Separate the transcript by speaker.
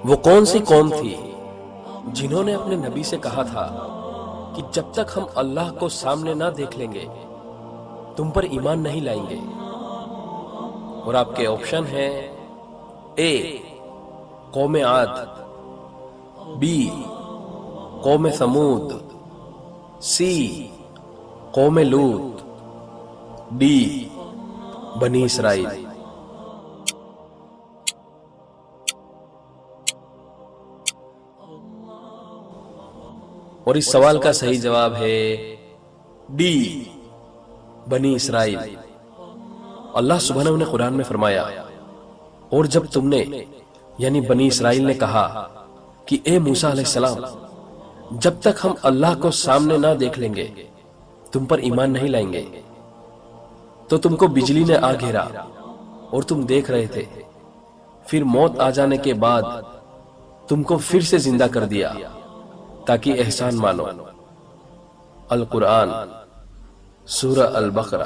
Speaker 1: وہ کون سی قوم تھی جنہوں نے اپنے نبی سے کہا تھا کہ جب تک ہم اللہ کو سامنے نہ دیکھ لیں گے تم پر ایمان نہیں لائیں گے؟ اور آپ کے آپشن ہیں: اے قوم عاد، بی قوم ثمود، سی قوم لوط، ڈی بنی اسرائیل۔ اور اس سوال کا صحیح جواب ہے ڈی بنی اسرائیل۔ اللہ سبحانہ نے قرآن میں فرمایا: اور جب تم نے یعنی بنی اسرائیل نے کہا کہ اے موسیٰ علیہ السلام جب تک ہم اللہ کو سامنے نہ دیکھ لیں گے تم پر ایمان نہیں لائیں گے، تو تم کو بجلی نے آ گھیرا اور تم دیکھ رہے تھے، پھر موت آ جانے کے بعد تم کو پھر سے زندہ کر دیا تاکہ احسان مانو۔ القرآن، سورہ البقرہ۔